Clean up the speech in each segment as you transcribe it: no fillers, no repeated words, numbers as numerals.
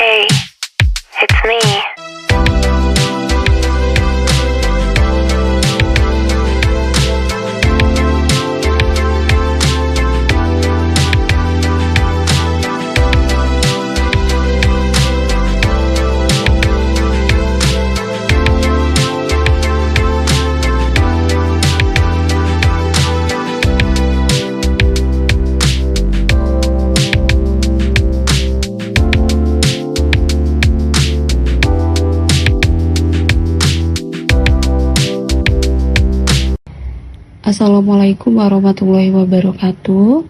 Hey, it's me. Assalamualaikum warahmatullahi wabarakatuh.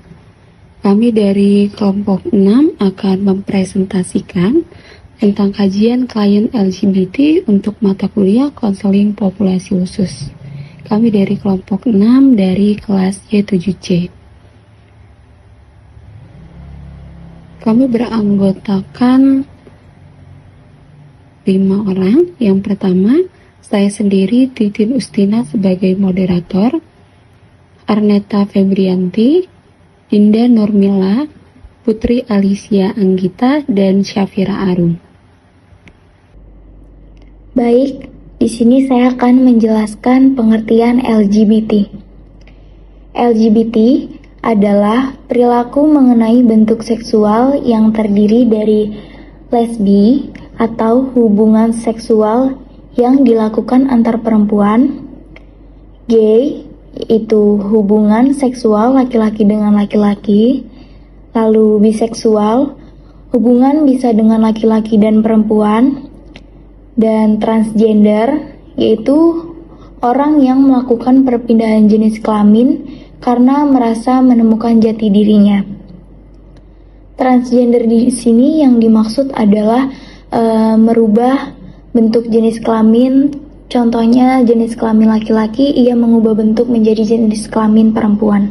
Kami dari kelompok 6 akan mempresentasikan tentang kajian klien LGBT untuk mata kuliah konseling populasi khusus. Kami dari kelompok 6 dari kelas Y7C. Kami beranggotakan 5 orang. Yang pertama, saya sendiri Titin Ustina sebagai moderator, Arneta Febrianti, Dinda Nurmila, Putri Alicia Anggita, dan Syafira Arum. Baik, di sini saya akan menjelaskan pengertian LGBT. LGBT adalah perilaku mengenai bentuk seksual yang terdiri dari lesbi atau hubungan seksual yang dilakukan antar perempuan, gay, yaitu hubungan seksual laki-laki dengan laki-laki, lalu biseksual, hubungan bisa dengan laki-laki dan perempuan, dan transgender, yaitu orang yang melakukan perpindahan jenis kelamin karena merasa menemukan jati dirinya. Transgender di sini yang dimaksud adalah merubah bentuk jenis kelamin. Contohnya jenis kelamin laki-laki, ia mengubah bentuk menjadi jenis kelamin perempuan.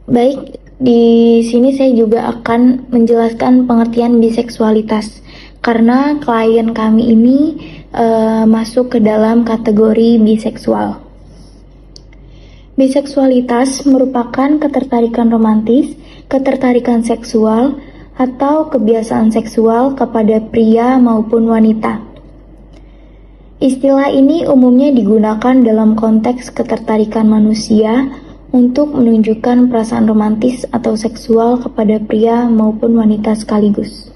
Baik, di sini saya juga akan menjelaskan pengertian biseksualitas karena klien kami ini masuk ke dalam kategori biseksual. Biseksualitas merupakan ketertarikan romantis, ketertarikan seksual, atau kebiasaan seksual kepada pria maupun wanita. Istilah ini umumnya digunakan dalam konteks ketertarikan manusia untuk menunjukkan perasaan romantis atau seksual kepada pria maupun wanita sekaligus.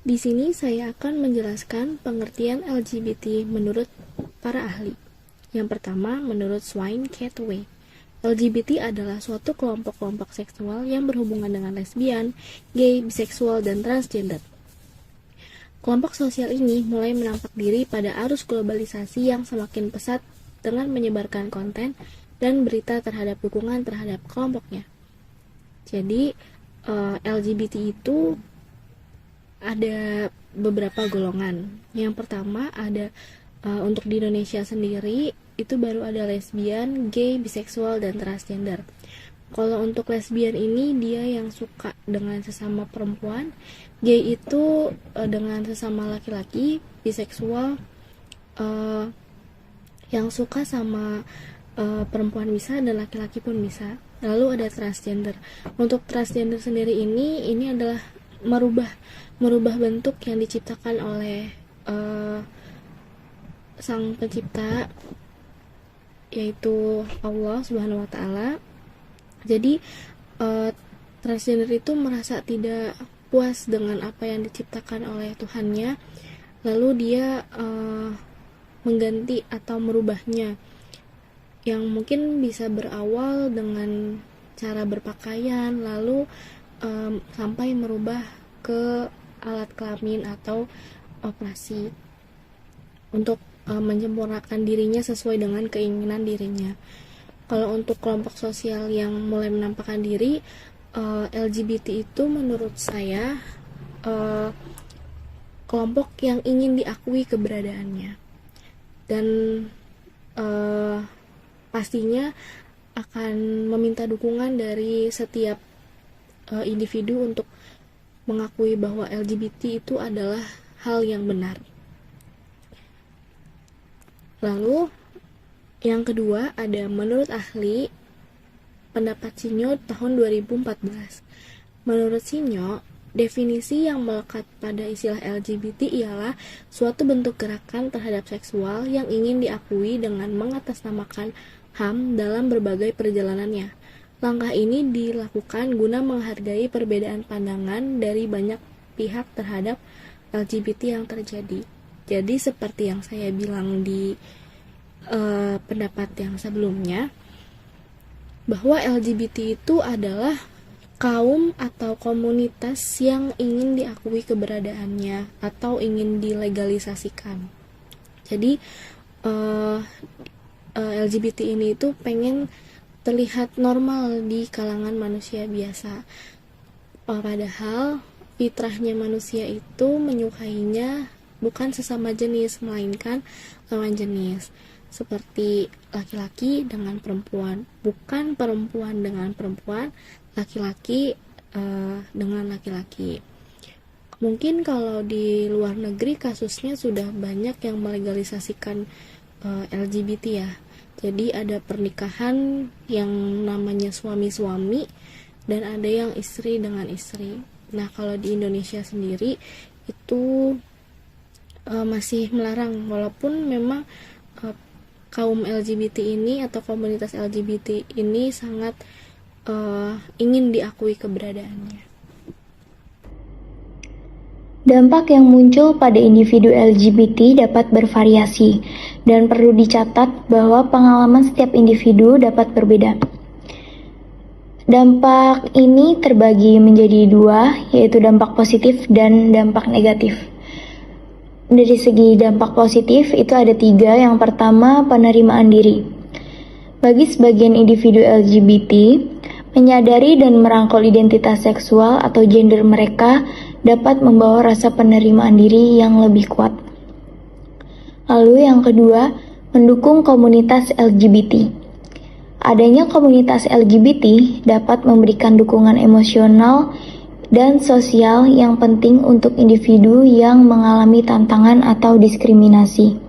Di sini saya akan menjelaskan pengertian LGBT menurut para ahli. Yang pertama, menurut Swain Cathaway, LGBT adalah suatu kelompok-kelompok seksual yang berhubungan dengan lesbian, gay, biseksual, dan transgender. Kelompok sosial ini mulai menampak diri pada arus globalisasi yang semakin pesat dengan menyebarkan konten dan berita terhadap dukungan terhadap kelompoknya. Jadi, LGBT itu ada beberapa golongan. Yang pertama ada untuk di Indonesia sendiri itu baru ada lesbian, gay, biseksual, dan transgender. Kalau untuk lesbian ini dia yang suka dengan sesama perempuan, gay itu dengan sesama laki-laki, biseksual yang suka sama perempuan bisa dan laki-laki pun bisa. Lalu ada transgender. Untuk transgender sendiri ini adalah merubah bentuk yang diciptakan oleh Sang Pencipta, yaitu Allah Subhanahu wa Ta'ala. Jadi transgender itu merasa tidak puas dengan apa yang diciptakan oleh Tuhannya, lalu dia mengganti atau merubahnya, yang mungkin bisa berawal dengan cara berpakaian, lalu sampai merubah ke alat kelamin atau operasi untuk menyempurnakan dirinya sesuai dengan keinginan dirinya. Kalau untuk kelompok sosial yang mulai menampakkan diri, LGBT itu menurut saya kelompok yang ingin diakui keberadaannya, dan pastinya akan meminta dukungan dari setiap individu untuk mengakui bahwa LGBT itu adalah hal yang benar. Lalu yang kedua ada menurut ahli pendapat Sinyo tahun 2014. Menurut Sinyo, definisi yang melekat pada istilah LGBT ialah suatu bentuk gerakan terhadap seksual yang ingin diakui dengan mengatasnamakan HAM dalam berbagai perjalanannya. Langkah ini dilakukan guna menghargai perbedaan pandangan dari banyak pihak terhadap LGBT yang terjadi. Jadi seperti yang saya bilang di pendapat yang sebelumnya, bahwa LGBT itu adalah kaum atau komunitas yang ingin diakui keberadaannya atau ingin dilegalisasikan. Jadi LGBT ini itu pengen terlihat normal di kalangan manusia biasa. Padahal fitrahnya manusia itu menyukainya bukan sesama jenis, melainkan lawan jenis. Seperti laki-laki dengan perempuan, bukan perempuan dengan perempuan, laki-laki dengan laki-laki. Mungkin kalau di luar negeri kasusnya sudah banyak yang melegalisasikan LGBT ya. Jadi ada pernikahan yang namanya suami-suami dan ada yang istri dengan istri. Nah, kalau di Indonesia sendiri itu masih melarang, walaupun memang kaum LGBT ini atau komunitas LGBT ini sangat ingin diakui keberadaannya. Dampak yang muncul pada individu LGBT dapat bervariasi, dan perlu dicatat bahwa pengalaman setiap individu dapat berbeda. Dampak ini terbagi menjadi dua, yaitu dampak positif dan dampak negatif. Dari segi dampak positif itu ada tiga. Yang pertama, penerimaan diri. Bagi sebagian individu LGBT, menyadari dan merangkul identitas seksual atau gender mereka dapat membawa rasa penerimaan diri yang lebih kuat. Lalu yang kedua, mendukung komunitas LGBT. Adanya komunitas LGBT dapat memberikan dukungan emosional dan sosial yang penting untuk individu yang mengalami tantangan atau diskriminasi.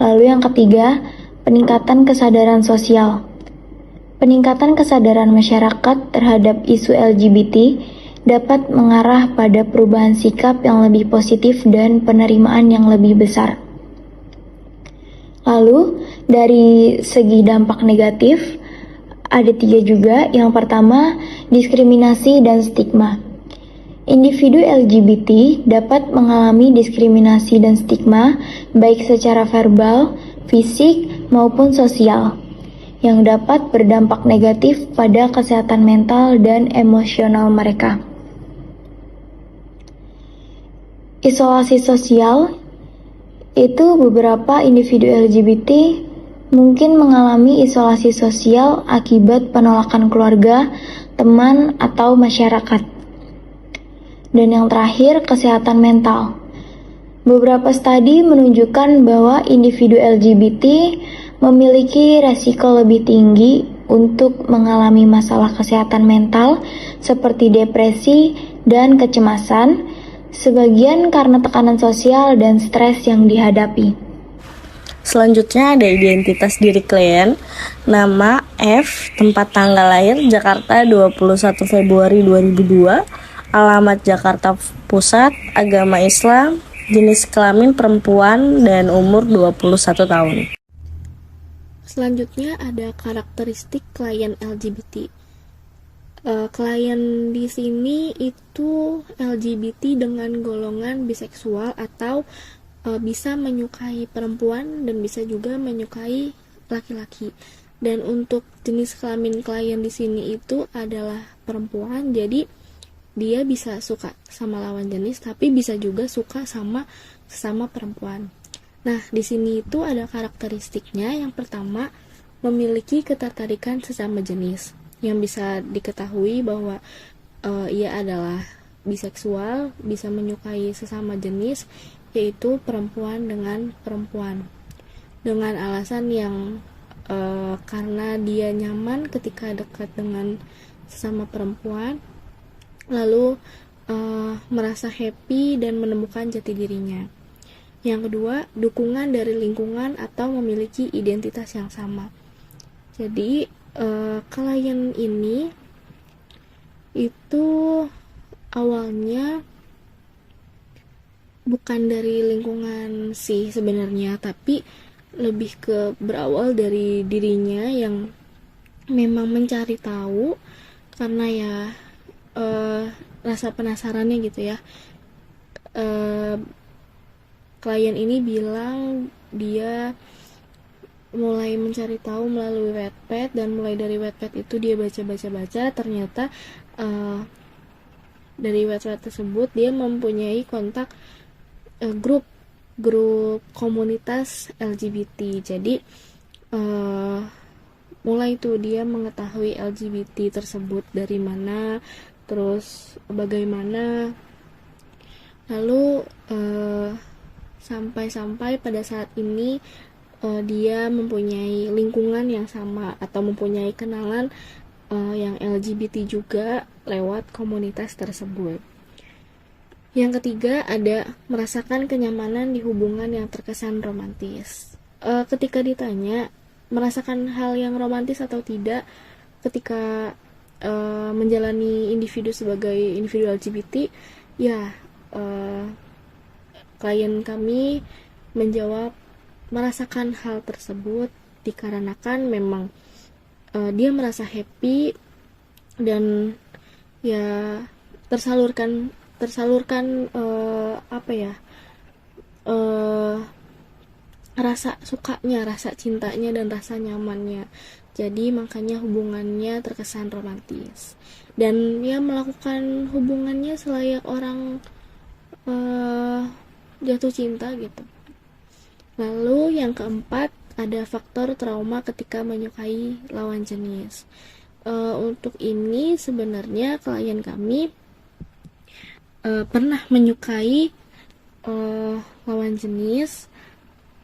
Lalu yang ketiga, peningkatan kesadaran sosial. Peningkatan kesadaran masyarakat terhadap isu LGBT dapat mengarah pada perubahan sikap yang lebih positif dan penerimaan yang lebih besar. Lalu, dari segi dampak negatif, ada tiga juga. Yang pertama, diskriminasi dan stigma. Individu LGBT dapat mengalami diskriminasi dan stigma baik secara verbal, fisik, maupun sosial, yang dapat berdampak negatif pada kesehatan mental dan emosional mereka. Isolasi sosial itu beberapa individu LGBT mungkin mengalami isolasi sosial akibat penolakan keluarga, teman, atau masyarakat. Dan yang terakhir, kesehatan mental. Beberapa studi menunjukkan bahwa individu LGBT memiliki resiko lebih tinggi untuk mengalami masalah kesehatan mental seperti depresi dan kecemasan, sebagian karena tekanan sosial dan stres yang dihadapi. Selanjutnya ada identitas diri klien, nama F, tempat tanggal lahir Jakarta 21 Februari 2002, alamat Jakarta Pusat, agama Islam, jenis kelamin perempuan, dan umur 21 tahun. Selanjutnya ada karakteristik klien LGBT. Klien di sini itu LGBT dengan golongan biseksual atau bisa menyukai perempuan dan bisa juga menyukai laki-laki. Dan untuk jenis kelamin klien di sini itu adalah perempuan, jadi dia bisa suka sama lawan jenis tapi bisa juga suka sama sesama perempuan. Nah, di sini itu ada karakteristiknya. Yang pertama, memiliki ketertarikan sesama jenis, yang bisa diketahui bahwa ia adalah biseksual, bisa menyukai sesama jenis, yaitu perempuan dengan perempuan, dengan alasan yang karena dia nyaman ketika dekat dengan sesama perempuan, lalu merasa happy dan menemukan jati dirinya. Yang kedua, dukungan dari lingkungan atau memiliki identitas yang sama. Jadi klien ini itu awalnya bukan dari lingkungan sih sebenarnya, tapi lebih ke berawal dari dirinya yang memang mencari tahu karena ya rasa penasarannya gitu ya. Klien ini bilang dia mulai mencari tahu melalui Wattpad, dan mulai dari Wattpad itu dia baca, ternyata dari Wattpad tersebut dia mempunyai kontak grup komunitas LGBT. Jadi mulai tuh dia mengetahui LGBT tersebut dari mana, terus bagaimana, lalu sampai pada saat ini dia mempunyai lingkungan yang sama atau mempunyai kenalan yang LGBT juga lewat komunitas tersebut. Yang ketiga, ada merasakan kenyamanan di hubungan yang terkesan romantis. Ketika ditanya merasakan hal yang romantis atau tidak ketika menjalani individu sebagai individu LGBT, ya klien kami menjawab merasakan hal tersebut dikarenakan memang dia merasa happy dan ya tersalurkan rasa sukanya, rasa cintanya, dan rasa nyamannya. Jadi makanya hubungannya terkesan romantis, dan dia melakukan hubungannya selayak orang jatuh cinta gitu. Lalu yang keempat, ada faktor trauma ketika menyukai lawan jenis. Untuk ini sebenarnya klien kami pernah menyukai lawan jenis,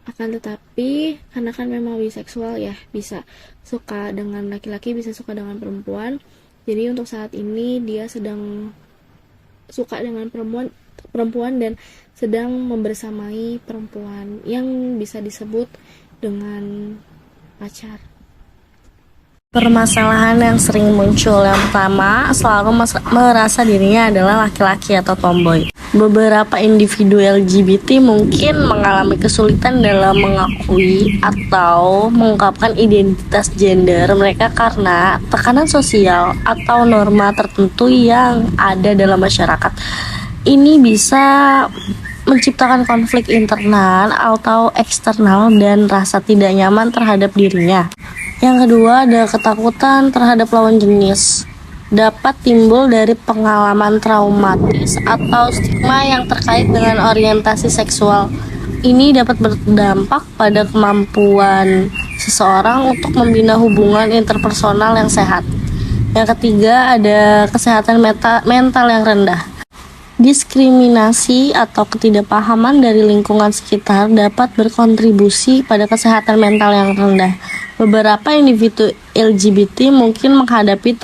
akan tetapi karena kan memang biseksual ya, bisa suka dengan laki-laki, bisa suka dengan perempuan. Jadi untuk saat ini dia sedang suka dengan perempuan dan sedang membersamai perempuan yang bisa disebut dengan pacar. Permasalahan yang sering muncul yang pertama, selalu merasa dirinya adalah laki-laki atau tomboy. Beberapa individu LGBT mungkin mengalami kesulitan dalam mengakui atau mengungkapkan identitas gender mereka karena tekanan sosial atau norma tertentu yang ada dalam masyarakat. Ini bisa menciptakan konflik internal atau eksternal dan rasa tidak nyaman terhadap dirinya. Yang kedua, ada ketakutan terhadap lawan jenis. Dapat timbul dari pengalaman traumatis atau stigma yang terkait dengan orientasi seksual. Ini dapat berdampak pada kemampuan seseorang untuk membina hubungan interpersonal yang sehat. Yang ketiga, ada kesehatan mental yang rendah. Diskriminasi atau ketidakpahaman dari lingkungan sekitar dapat berkontribusi pada kesehatan mental yang rendah. Beberapa individu LGBT mungkin menghadapi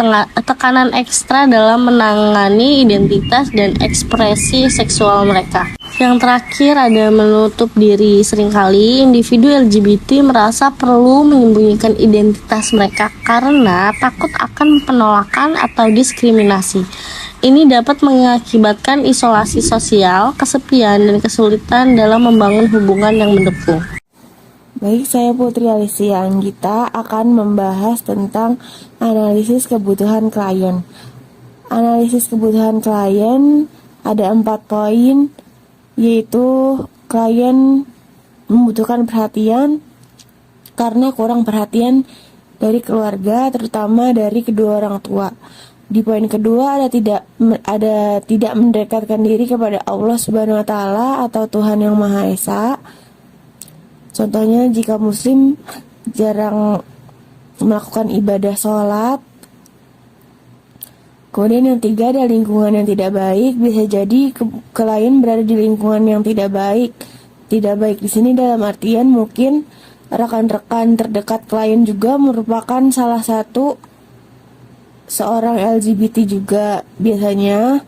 tekanan ekstra dalam menangani identitas dan ekspresi seksual mereka. Yang terakhir, ada menutup diri. Seringkali individu LGBT merasa perlu menyembunyikan identitas mereka karena takut akan penolakan atau diskriminasi. Ini dapat mengakibatkan isolasi sosial, kesepian, dan kesulitan dalam membangun hubungan yang mendukung. Baik, saya Putri Alicia Anggita akan membahas tentang analisis kebutuhan klien. Analisis kebutuhan klien ada 4 poin, yaitu klien membutuhkan perhatian karena kurang perhatian dari keluarga, terutama dari kedua orang tua. Di poin kedua, ada tidak mendekatkan diri kepada Allah Subhanahu wa taala atau Tuhan yang Maha Esa. Contohnya jika muslim jarang melakukan ibadah sholat. Kemudian yang tiga, ada lingkungan yang tidak baik. Bisa jadi klien berada di lingkungan yang tidak baik. Tidak baik di sini dalam artian mungkin rekan-rekan terdekat klien juga merupakan salah satu seorang LGBT juga. Biasanya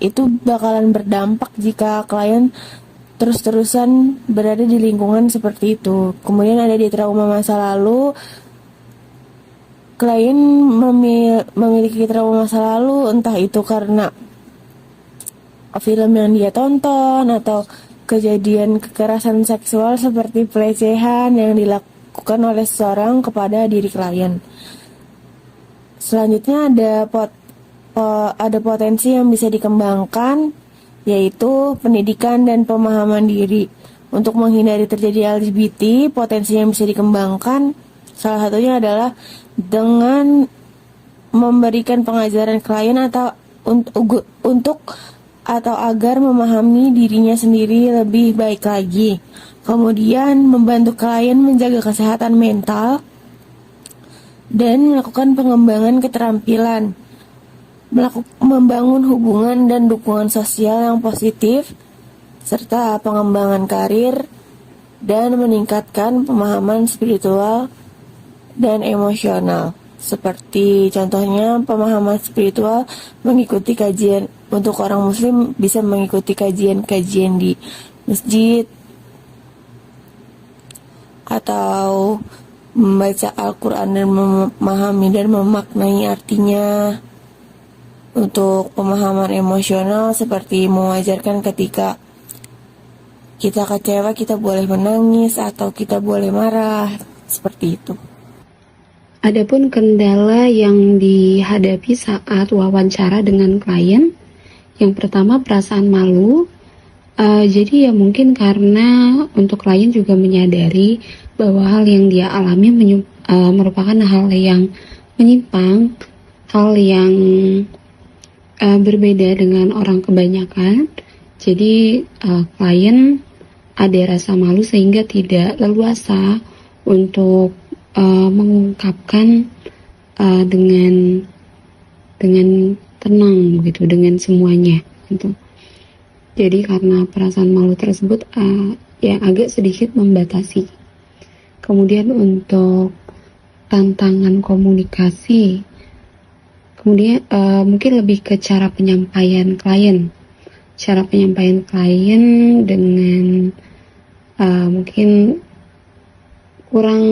itu bakalan berdampak jika klien terus-terusan berada di lingkungan seperti itu. Kemudian ada di trauma masa lalu. klien memiliki trauma masa lalu, entah itu karena film yang dia tonton atau kejadian kekerasan seksual seperti pelecehan yang dilakukan oleh seseorang kepada diri klien. Selanjutnya ada potensi yang bisa dikembangkan, yaitu pendidikan dan pemahaman diri. Untuk menghindari terjadi LGBT, potensi yang bisa dikembangkan salah satunya adalah dengan memberikan pengajaran klien atau agar memahami dirinya sendiri lebih baik lagi. Kemudian membantu klien menjaga kesehatan mental dan melakukan pengembangan keterampilan, membangun hubungan dan dukungan sosial yang positif, serta pengembangan karir dan meningkatkan pemahaman spiritual dan emosional. Seperti contohnya pemahaman spiritual mengikuti kajian, untuk orang muslim bisa mengikuti kajian-kajian di masjid atau membaca Al-Quran dan memahami dan memaknai artinya. Untuk pemahaman emosional seperti mewajarkan ketika kita kecewa, kita boleh menangis atau kita boleh marah, seperti itu. Adapun kendala yang dihadapi saat wawancara dengan klien, yang pertama perasaan malu. Jadi ya mungkin karena untuk klien juga menyadari bahwa hal yang dia alami merupakan hal yang menyimpang, hal yang berbeda dengan orang kebanyakan. Jadi klien ada rasa malu sehingga tidak leluasa untuk mengungkapkan dengan tenang begitu, dengan semuanya gitu. Jadi karena perasaan malu tersebut ya agak sedikit membatasi. Kemudian untuk tantangan komunikasi, kemudian mungkin lebih ke cara penyampaian klien. Cara penyampaian klien dengan mungkin kurang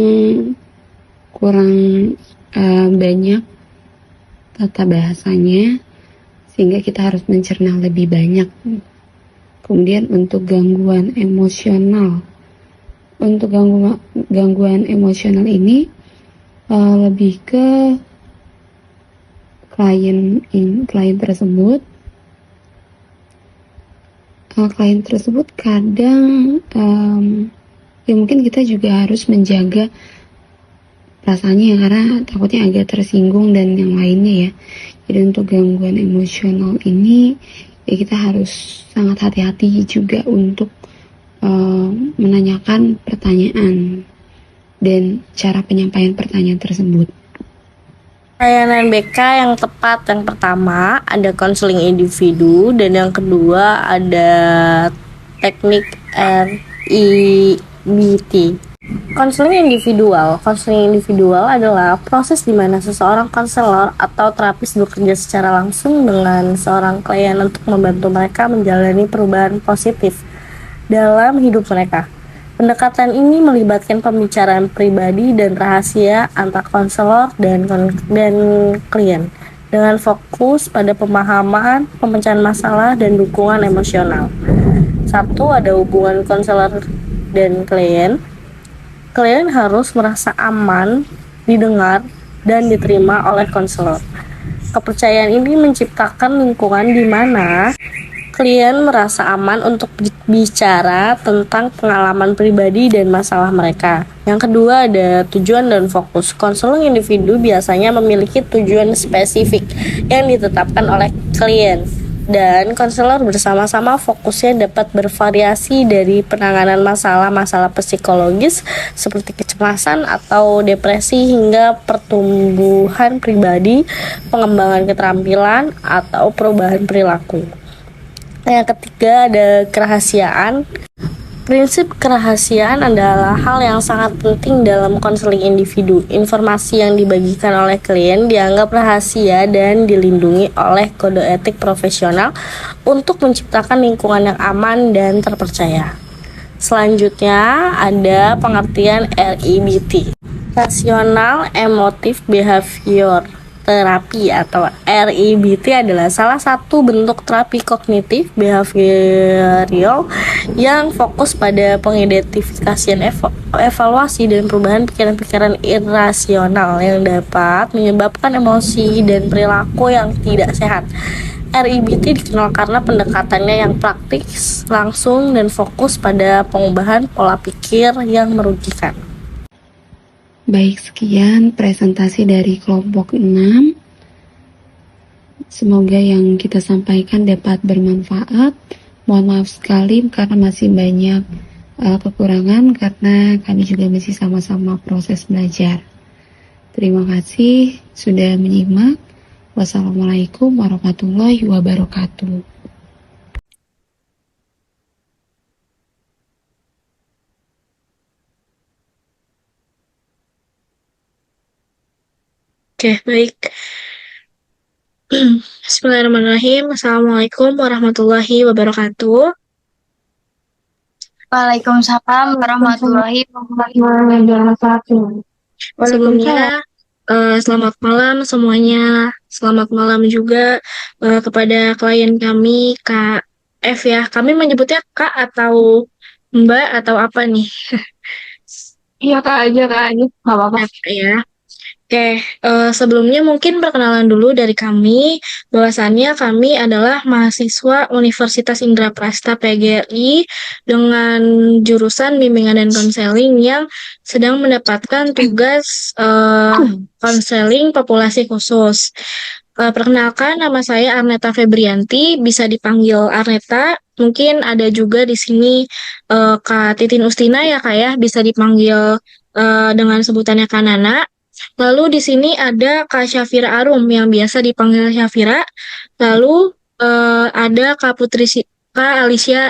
banyak tata bahasanya, sehingga kita harus mencerna lebih banyak. Kemudian untuk gangguan emosional, gangguan emosional ini lebih ke klien tersebut. Klien tersebut kadang ya mungkin kita juga harus menjaga perasaannya, karena takutnya agak tersinggung dan yang lainnya ya. Jadi untuk gangguan emosional ini ya kita harus sangat hati-hati juga untuk menanyakan pertanyaan dan cara penyampaian pertanyaan tersebut. Layanan BK yang tepat, yang pertama ada konseling individu, dan yang kedua ada teknik REBT. Konseling individual adalah proses di mana seseorang konselor atau terapis bekerja secara langsung dengan seorang klien untuk membantu mereka menjalani perubahan positif dalam hidup mereka. Pendekatan ini melibatkan pembicaraan pribadi dan rahasia antara konselor dan klien dengan fokus pada pemahaman, pemecahan masalah, dan dukungan emosional. 1. Ada hubungan konselor dan klien. Klien harus merasa aman, didengar, dan diterima oleh konselor. Kepercayaan ini menciptakan lingkungan di mana klien merasa aman untuk bicara tentang pengalaman pribadi dan masalah mereka. Yang kedua ada tujuan dan fokus. Konseling individu biasanya memiliki tujuan spesifik yang ditetapkan oleh klien, dan konselor bersama-sama fokusnya dapat bervariasi dari penanganan masalah-masalah psikologis seperti kecemasan atau depresi hingga pertumbuhan pribadi, pengembangan keterampilan, atau perubahan perilaku. Yang ketiga ada kerahasiaan. Prinsip kerahasiaan adalah hal yang sangat penting dalam konseling individu. Informasi yang dibagikan oleh klien dianggap rahasia dan dilindungi oleh kode etik profesional untuk menciptakan lingkungan yang aman dan terpercaya. Selanjutnya ada pengertian REBT. Rasional Emotive Behavior Terapi atau REBT adalah salah satu bentuk terapi kognitif behavioral yang fokus pada pengidentifikasian evaluasi dan perubahan pikiran-pikiran irasional yang dapat menyebabkan emosi dan perilaku yang tidak sehat. REBT dikenal karena pendekatannya yang praktis, langsung, dan fokus pada pengubahan pola pikir yang merugikan. Baik, sekian presentasi dari kelompok 6. Semoga yang kita sampaikan dapat bermanfaat. Mohon maaf sekali karena masih banyak kekurangan karena kami juga masih sama-sama proses belajar. Terima kasih sudah menyimak. Wassalamualaikum warahmatullahi wabarakatuh. Oke, baik. Bismillahirrahmanirrahim. Assalamualaikum warahmatullahi wabarakatuh. Waalaikumsalam warahmatullahi wabarakatuh. Sebelumnya, selamat malam semuanya. Selamat malam juga kepada klien kami, Kak F ya. Kami menyebutnya Kak atau Mbak atau apa nih? Iya Kak aja, nggak apa-apa. Ya. Oke, sebelumnya mungkin perkenalan dulu dari kami, bahwasannya kami adalah mahasiswa Universitas Indraprasta PGRI dengan jurusan bimbingan dan konseling yang sedang mendapatkan tugas konseling populasi khusus. Perkenalkan, nama saya Arneta Febrianti, bisa dipanggil Arneta. Mungkin ada juga di sini Kak Titin Ustina ya Kak ya, bisa dipanggil dengan sebutannya Kak Nana. Lalu di sini ada Kak Syafira Arum yang biasa dipanggil Syafira. Lalu ada Kak Kak Alicia,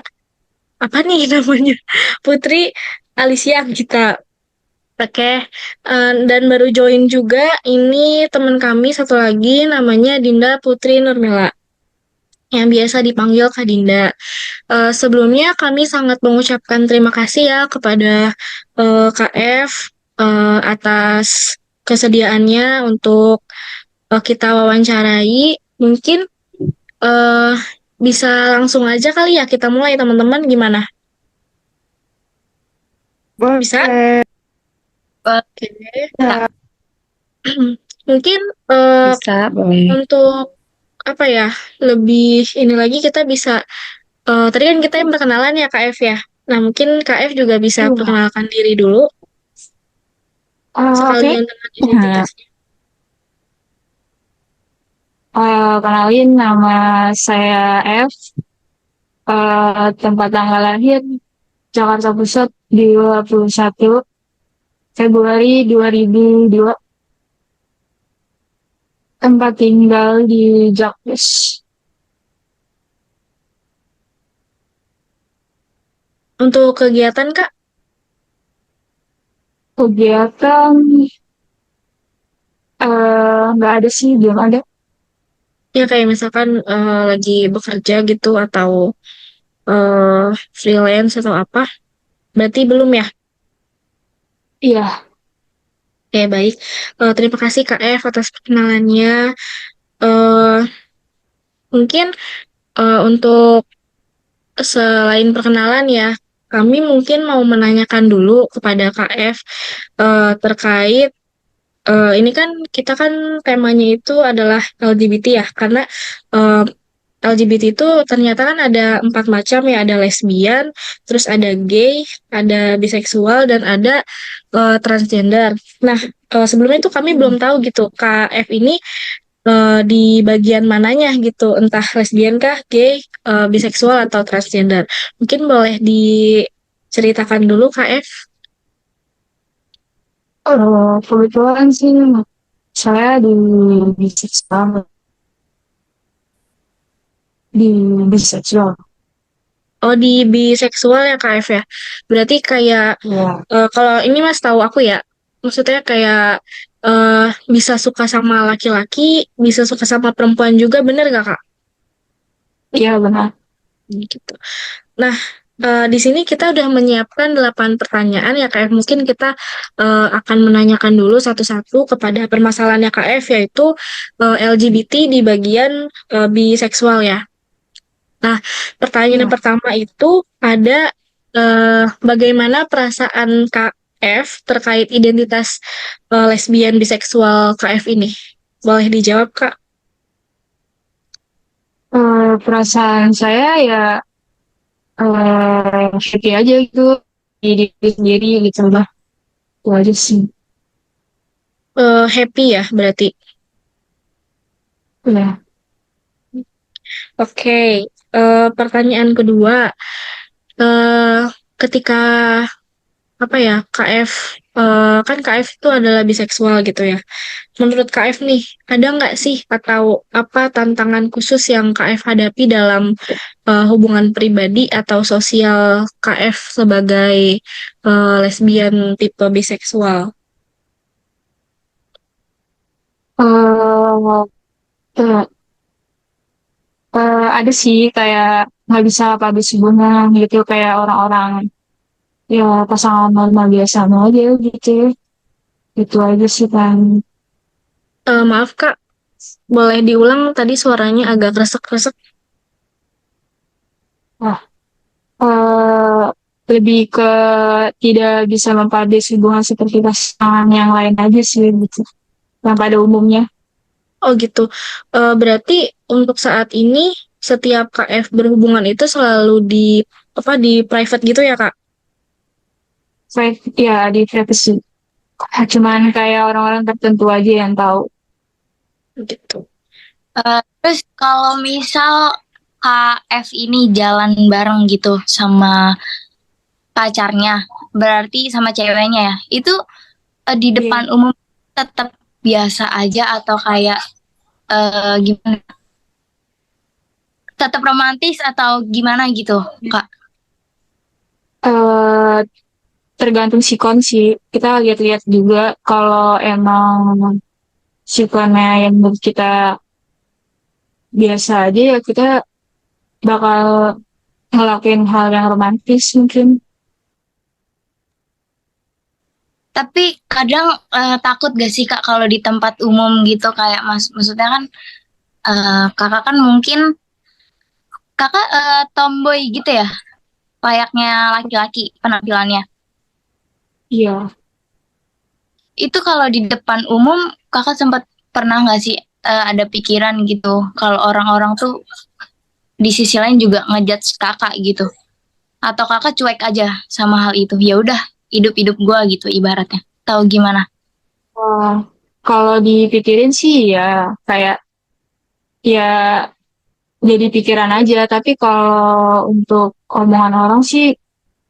apa nih namanya? Putri Alicia Anggita. Oke, dan baru join juga ini teman kami satu lagi namanya Dinda Putri Nurmila yang biasa dipanggil Kak Dinda. Sebelumnya kami sangat mengucapkan terima kasih ya kepada Kak F atas kesediaannya untuk kita wawancarai. Mungkin bisa langsung aja kali ya kita mulai teman-teman, gimana? Bisa? Oke. Mungkin Bisa, boleh. untuk apa ya, lebih ini lagi kita bisa tadi kan kita yang perkenalan ya Kak F ya. Nah mungkin Kak F juga bisa perkenalkan diri dulu sekalian dengan identitasnya. Kenalin, nama saya F. Tempat tanggal lahir Jakarta Pusat 21 Februari 2002. Tempat tinggal di Jakpus. Untuk kegiatan Kak? Kegiatan nggak ada sih, belum ada. Ya kayak misalkan lagi bekerja gitu atau freelance atau apa? Berarti belum ya? Iya. Oke, baik. Terima kasih Kak F atas perkenalannya. Eh, Mungkin untuk selain perkenalan ya, kami mungkin mau menanyakan dulu kepada Kak F terkait ini kan kita kan temanya itu adalah LGBT ya, karena LGBT itu ternyata kan ada 4 macam ya, ada lesbian, terus ada gay, ada biseksual, dan ada transgender. Nah, sebelumnya itu kami belum tahu gitu, Kak F ini di bagian mananya gitu, entah lesbian kah, gay, biseksual, atau transgender. Mungkin boleh diceritakan dulu Kak F. Kebetulan sih saya di biseksual. Oh, di biseksual ya Kak F ya. Berarti kayak Ya. kalau ini Mas tahu aku ya, maksudnya kayak bisa suka sama laki-laki, bisa suka sama perempuan juga, bener gak Kak? Iya benar. Gitu. Nah, Di sini kita udah menyiapkan 8 pertanyaan ya Kak F. Mungkin kita akan menanyakan dulu satu-satu kepada permasalahannya Kak F, yaitu LGBT di bagian biseksual ya. Nah, pertanyaan yang Ya. pertama itu ada bagaimana perasaan Kak F terkait identitas lesbian biseksual Kak F ini? Boleh dijawab Kak? Perasaan saya ya happy aja gitu di diri sendiri gitu lah. Itu aja sih. Happy ya berarti. Ya. Oke, pertanyaan kedua, eh ketika apa ya KF kan KF itu adalah biseksual gitu ya. Menurut KF nih, ada nggak sih atau apa tantangan khusus yang KF hadapi dalam hubungan pribadi atau sosial KF sebagai lesbian tipe biseksual? Eh, eh, ada sih kayak nggak bisa publish hubungan gitu kayak orang-orang ya pasangan normal biasa aja gitu. Itu aja sih kan. Maaf Kak, boleh diulang tadi suaranya agak kresek-kresek. Wah, eh, lebih ke tidak bisa mempublish hubungan seperti pasangan yang lain aja sih gitu. Yang pada umumnya. Oh gitu. Berarti untuk saat ini setiap KF berhubungan itu selalu di apa di private gitu ya Kak? Ya di privacy. Cuman kayak orang-orang tertentu aja yang tahu. Gitu. Terus kalau misal KF ini jalan bareng gitu sama pacarnya, berarti sama ceweknya ya, itu di Iya. depan umum tetap biasa aja atau kayak gimana? Tetap romantis atau gimana gitu, Kak? eh Tergantung sikon sih. Kita lihat-lihat juga kalau emang sikonnya yang menurut kita biasa aja ya kita bakal ngelakuin hal yang romantis mungkin. Tapi kadang takut gak sih Kak kalau di tempat umum gitu kayak maksudnya kan kakak kan mungkin kakak tomboy gitu ya, layaknya laki-laki penampilannya. Iya. Itu kalau di depan umum kakak sempat pernah nggak sih ada pikiran gitu kalau orang-orang tuh di sisi lain juga ngejudge kakak gitu? Atau kakak cuek aja sama hal itu? Ya udah, hidup-hidup gua gitu ibaratnya. Tahu gimana? Eh, Kalau dipikirin sih ya kayak ya jadi pikiran aja. Tapi kalau untuk omongan orang sih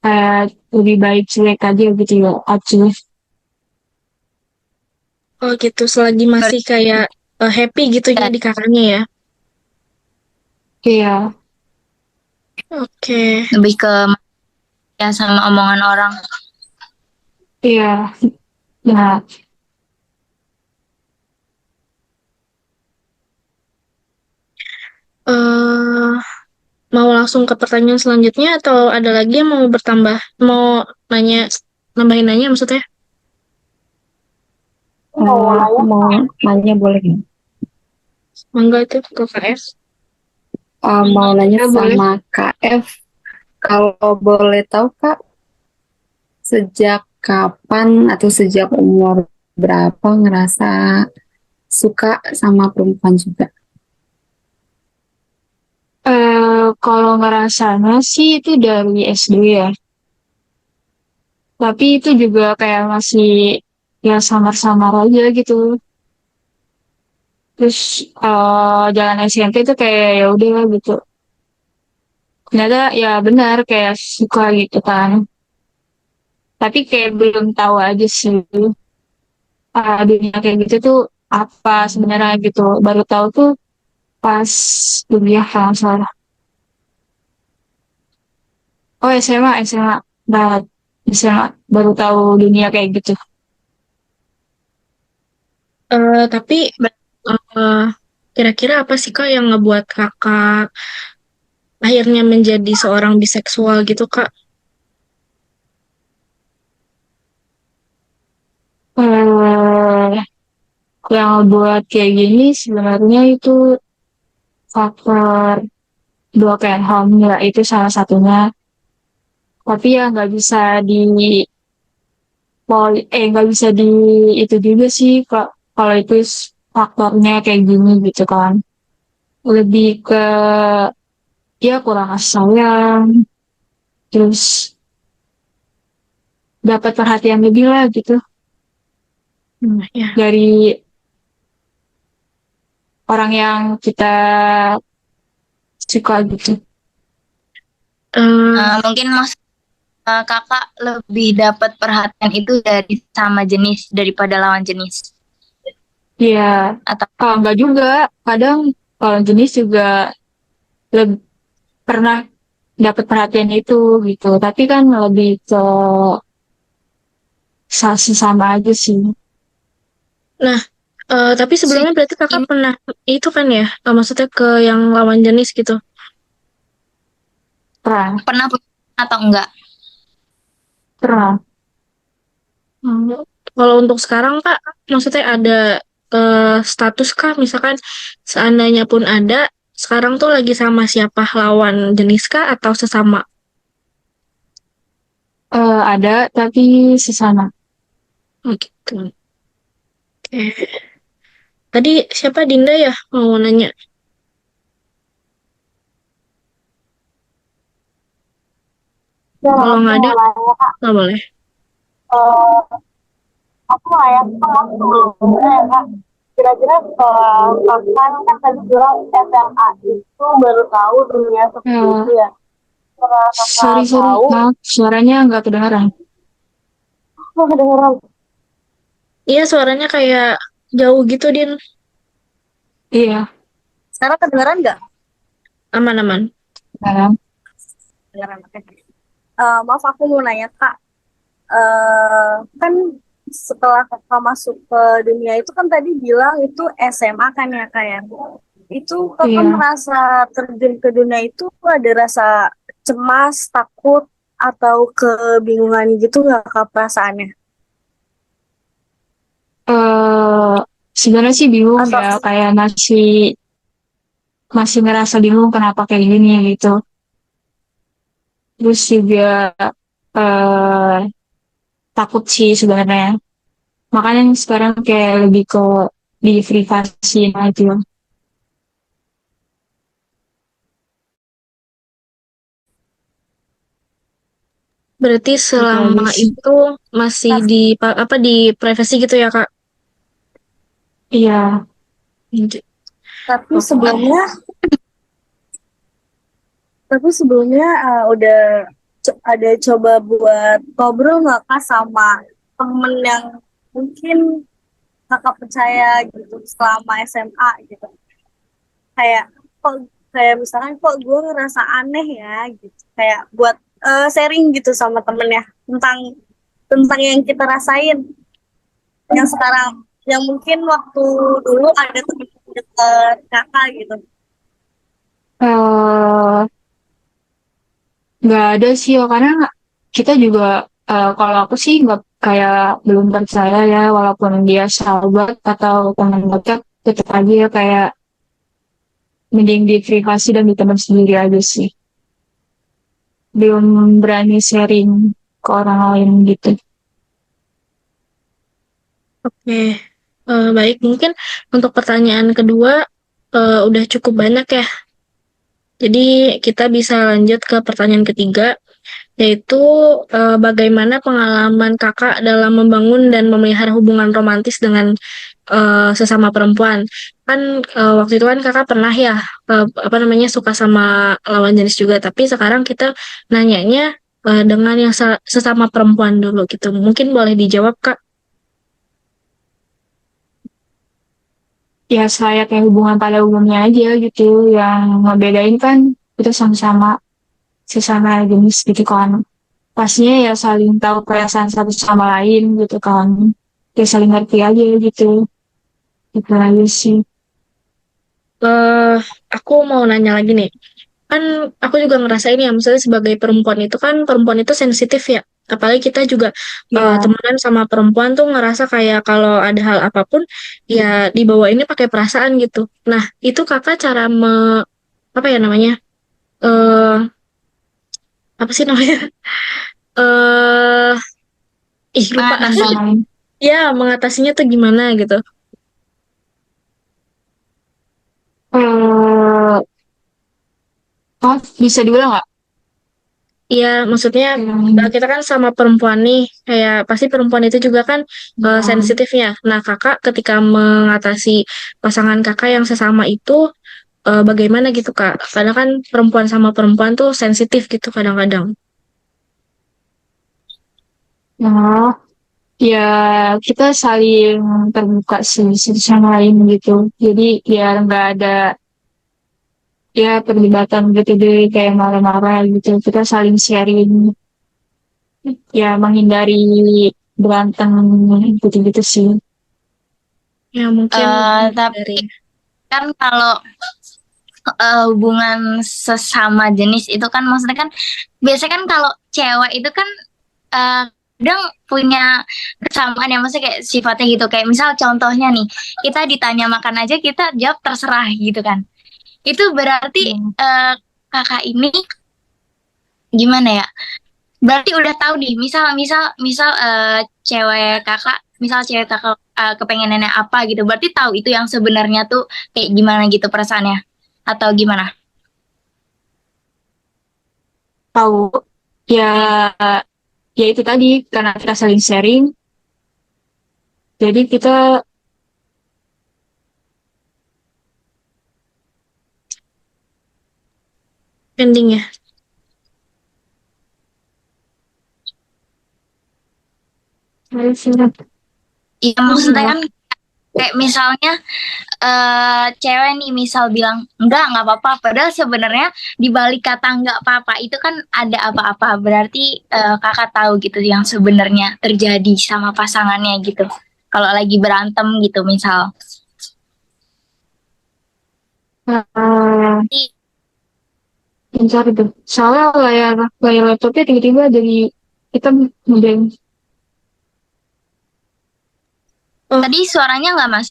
kayak lebih baik cuek aja gitu ya. Acuh. Oh gitu. Selagi masih kayak happy gitu ya di kakaknya ya. Iya. Oke. Lebih ke ya sama omongan orang. Iya. Nah, eh Mau langsung ke pertanyaan selanjutnya atau ada lagi yang mau bertambah? Mau nanya, nambahin nanya maksudnya? Aku mau nanya boleh nggak? Mangga itu ke KF. Mau nanya ya boleh. sama KF, kalau boleh tahu Kak, sejak kapan atau sejak umur berapa ngerasa suka sama perempuan juga? Kalau ngerasanya sih itu dari SD ya. Tapi itu juga kayak masih ya samar-samar aja gitu. Terus jalan SMP itu kayak ya udah gitu. Ternyata ya benar kayak suka gitu kan. Tapi kayak belum tahu aja sih dunia kayak gitu tuh apa sebenarnya gitu. Baru tahu tuh pas kuliah kalau nggak salah. Oh SMA. Nah, SMA baru tahu dunia kayak gitu. Tapi eh, kira-kira apa sih Kak yang ngebuat kakak akhirnya menjadi seorang biseksual gitu, Kak? eh yang buat kayak gini sebenarnya itu faktor broken home ya, itu salah satunya. Tapi ya nggak bisa di itu juga sih, kak. Kalau itu faktornya kayak gini gitu kan, lebih ke ya kurang kasih sayang, terus dapat perhatian lebih lah gitu Ya. dari orang yang kita suka gitu. Eh, Mungkin kakak lebih dapat perhatian itu dari sama jenis daripada lawan jenis Ya, atau kalau nggak juga, kadang kalau jenis juga lebih pernah dapat perhatian itu gitu. Tapi kan lebih ke sesama aja sih. nah, tapi sebelumnya berarti kakak pernah itu kan ya, maksudnya ke yang lawan jenis gitu. Pernah, pernah punya atau enggak? pernah. Hmm, Kalau untuk sekarang kak, maksudnya ada status kah, misalkan seandainya pun ada, sekarang tuh lagi sama siapa, lawan jenis kah atau sesama? Ada, tapi sesama. Oh gitu. Oke. Tadi siapa Dinda ya mau nanya? Ya, Kalau aku nggak ada, mau nanya Kak, nggak boleh. eh, aku layak kelas sebelumnya ya Kak. Kira-kira setelah kan tadi bilang SMA itu baru tahu dunia seperti Eh, itu ya. Setelah kakak sorry, tahu, maaf, suaranya nggak kedengaran. aku kedengeran. Iya suaranya kayak jauh gitu Din. Iya, Sekarang kedengeran nggak? Aman-aman. kedengaran. Kedengeran, oke. Maaf aku mau nanya Kak, kan setelah kakak masuk ke dunia itu kan tadi bilang itu SMA kan ya Kak ya? Itu kakak Iya. merasa terjun ke dunia itu ada rasa cemas, takut, atau kebingungan gitu nggak Kak perasaannya? eh Sebenarnya sih bingung Atau ya, kayak masih masih ngerasa bingung kenapa kayak gini gitu. Terus juga eh takut sih sebenarnya. Makanya sekarang kayak lebih ke di privasi aja. Berarti Gitu aja selama sih. itu masih tapi, di apa di privacy gitu ya Kak? Iya. tapi Oke. sebelumnya sebelumnya udah ada coba buat ngobrol nggak Kak sama temen yang mungkin kakak percaya gitu selama SMA gitu, kayak kok kayak misalkan kok gue ngerasa aneh ya gitu, kayak buat sharing gitu sama temennya tentang tentang yang kita rasain yang sekarang, yang mungkin waktu dulu ada temen deket kakak gitu. eh nggak ada sih ya, karena kita juga kalau aku sih nggak kayak belum percaya ya, walaupun dia sahabat atau teman dekat, tetap aja ya kayak mending di privasi dan di teman sendiri aja sih. Belum berani sharing ke orang lain gitu. Oke. Baik, mungkin untuk pertanyaan kedua udah cukup banyak ya. Jadi kita bisa lanjut ke pertanyaan ketiga, yaitu bagaimana pengalaman kakak dalam membangun dan memelihara hubungan romantis dengan sesama perempuan. Kan waktu itu kan kakak pernah ya apa namanya suka sama lawan jenis juga, tapi sekarang kita nanyanya dengan yang sesama perempuan dulu gitu. Mungkin boleh dijawab Kak. Ya saya kayak hubungan pada umumnya aja gitu, yang ngebedain kan kita sama-sama sesama jenis gitu kan. Pastinya ya saling tahu perasaan satu sama lain gitu kan. Ya saling ngerti aja gitu. Itu aja sih. eh aku mau nanya lagi nih. kan aku juga ngerasain ya, misalnya sebagai perempuan itu kan, perempuan itu sensitif ya. Apalagi kita juga Ya, temenan sama perempuan tuh ngerasa kayak kalau ada hal apapun ya dibawa ini pakai perasaan gitu. Nah, itu kakak cara apa ya namanya? eh Apa sih namanya? eh Lupa. Mengatasi. tentang Ya, mengatasinya tuh gimana gitu. eh bisa diulang nggak? Iya, maksudnya Hmm, kita kan sama perempuan nih, kayak pasti perempuan itu juga kan ya. sensitifnya. Nah, kakak ketika mengatasi pasangan kakak yang sesama itu, bagaimana gitu kak? Kadang kan perempuan sama perempuan tuh sensitif gitu kadang-kadang. Nah, ya kita saling terbuka sih satu sama lain gitu. Jadi biar nggak ada ya perdebatan gitu deh kayak marah-marah gitu. Kita saling sharing ya menghindari berantem gitu-gitu sih. Ya mungkin Tapi dari kan kalau hubungan sesama jenis itu kan maksudnya kan biasanya kan kalau cewek itu kan eh, kadang punya kesamaan ya maksudnya kayak sifatnya gitu kayak misal contohnya nih kita ditanya makan aja kita jawab terserah gitu kan itu berarti Hmm. kakak ini gimana ya berarti udah tahu nih misal misal misal cewek kakak kepengenannya apa gitu berarti tahu itu yang sebenarnya tuh kayak gimana gitu perasaannya atau gimana. Tahu ya ya itu tadi karena kita saling sharing. Jadi kita ending ya. Iya maksudnya kan kayak misalnya cewek nih misal bilang nggak apa-apa padahal sebenarnya di balik kata nggak apa-apa itu kan ada apa-apa berarti kakak tahu gitu yang sebenarnya terjadi sama pasangannya gitu kalau lagi berantem gitu misal. Ih, bentar itu. Soalnya layar layar laptopnya tiba-tiba jadi hitam ngeblank. Oh, tadi suaranya nggak mas.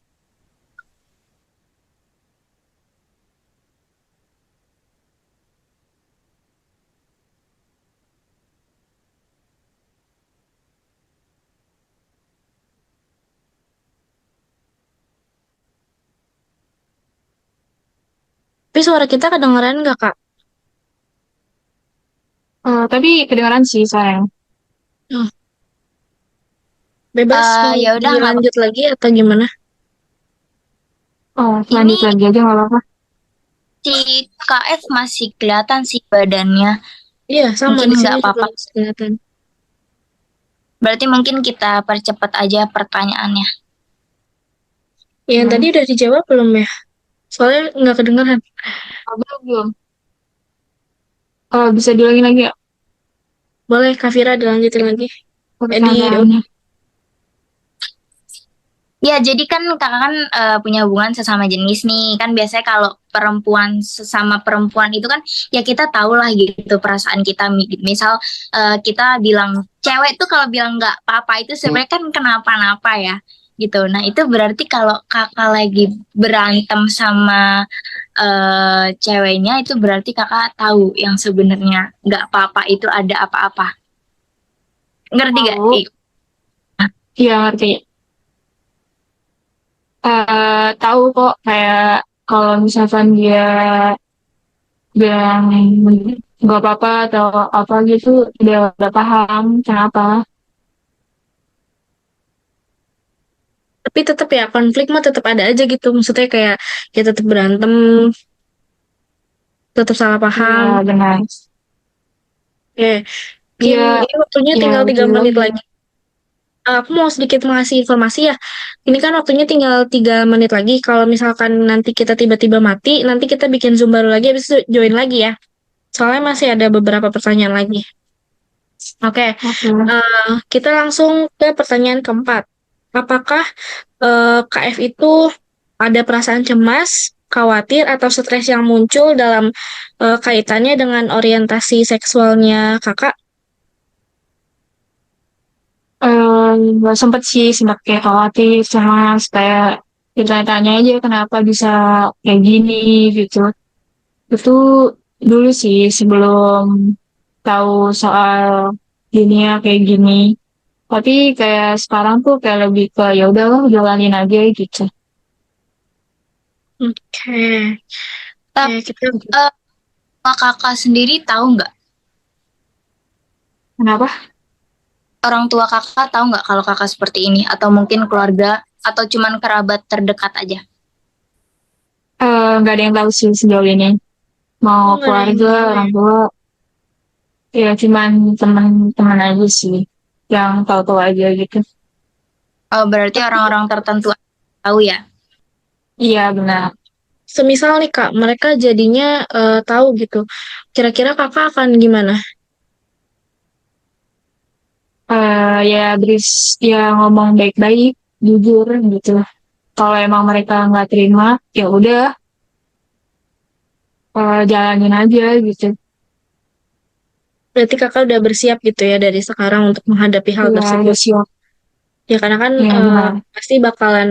tapi suara kita kedengeran nggak kak? Tapi kedengaran sih sayang. Oh, bebas mau Ya udah nggak apa-apa. dilanjut lagi atau gimana? Oh, lanjut Ini lagi aja nggak apa-apa. si KF masih kelihatan sih badannya Iya, sama mungkin di nggak sini juga apa-apa masih kelihatan. berarti mungkin kita percepat aja pertanyaannya. Yang tadi Hmm. udah dijawab belum ya? Soalnya nggak kedengeran. Belum, belum. Bisa diulangi lagi ya Boleh, Kak Vira dilanjutin lagi. pertanyaannya? Ya, jadi kan kakak kan punya hubungan sesama jenis nih. Kan biasanya kalau perempuan sesama perempuan itu kan ya kita tahu lah gitu perasaan kita. Misal kita bilang cewek tuh kalau bilang nggak apa-apa itu sebenarnya kan kenapa-napa ya gitu. Nah itu berarti kalau kakak lagi berantem sama ceweknya itu berarti kakak tahu yang sebenarnya nggak apa-apa itu ada apa-apa. Ngerti gak? Tahu. Iya, ngerti. Tahu kok kayak kalau misalkan dia bilang nggak apa-apa atau apa gitu, dia udah paham kenapa. Tapi tetap ya, konflik mah tetap ada aja gitu. Maksudnya kayak ya tetap berantem, tetap salah Iya, paham. benar. Oke, Iya, mungkin ini waktunya iya tinggal betul 3 menit lagi. lagi. Aku mau sedikit mengasih informasi ya. Ini kan waktunya tinggal 3 menit lagi. Kalau misalkan nanti kita tiba-tiba mati, nanti kita bikin Zoom baru lagi, habis itu join lagi ya. Soalnya masih ada beberapa pertanyaan lagi. Oke, Oke. kita langsung ke pertanyaan keempat. Apakah KF itu ada perasaan cemas khawatir atau stres yang muncul dalam kaitannya dengan orientasi seksualnya kakak? Nggak sempet sih, sempet kayak khawatir, cemas, kayak ditanya-tanya aja kenapa bisa kayak gini gitu. Itu dulu sih sebelum tahu soal dunia kayak gini. Tapi kayak sekarang tuh kayak lebih ke ya udahlah jalanin aja gitu. Oke, Tapi kita kakak sendiri tahu nggak? Kenapa? Orang tua kakak tahu nggak kalau kakak seperti ini? Atau mungkin keluarga? Atau cuman kerabat terdekat aja? Nggak ada yang tahu sih sejauh ini. Mau nggak ada yang keluarga, tahu ya. orang tua, ya cuman teman-teman aja sih yang tahu-tahu aja gitu. Oh, berarti orang-orang tertentu tahu ya? Iya benar. Semisal nih kak, mereka jadinya tahu gitu. Kira-kira kakak akan gimana? Ya ya ngomong baik-baik, jujur gitu. Kalau emang mereka nggak terima, ya udah jalanin aja gitu. Berarti kakak udah bersiap gitu ya dari sekarang untuk menghadapi hal Ya udah tersebut. siap. Ya karena kan Ya benar. pasti bakalan